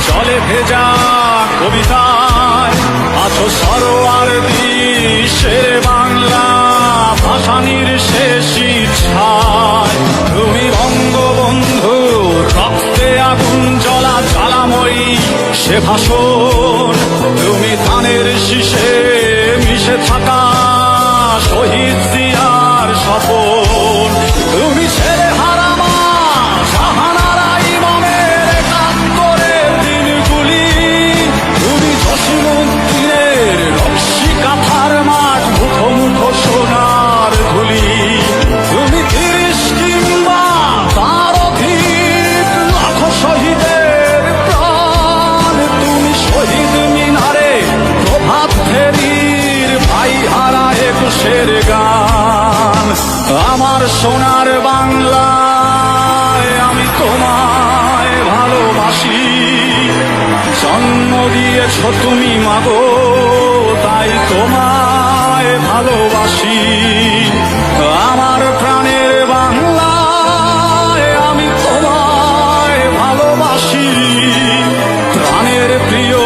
জলে ভেজা কবিতায় আছো সরোয়ার শের বাংলা ভাসানির শেষ ইচ্ছায়। তুমি বঙ্গবন্ধু রক্তে আগুন জ্বলা জ্বালাময়ী সে ভাষণ, তুমি ধানের শীষে মিশে থাকা শহীদ জিয়ার স্বপন। তুমি ছেলে হারামা শাহানারা ইমামের একাত্তরের দিনগুলি, তুমি জসিমউদ্দিনের রশ্মি কাঁথার মাঠ মুঠো মুঠো সোনার ধুলি। তুমি ৩০ কিংবা তার অধিক লাখো শহীদের প্রাণ, তুমি শহীদ মিনারে প্রভাত ফেরির ভাই হারা একুশের গান। আমার সোনার বাংলায় আমি তোমায় ভালোবাসি, জন্ম দিয়েছ তুমি মাগো তাই তোমায় ভালোবাসি। আমার প্রাণের বাংলায় আমি তোমায় ভালোবাসি, প্রাণের প্রিয়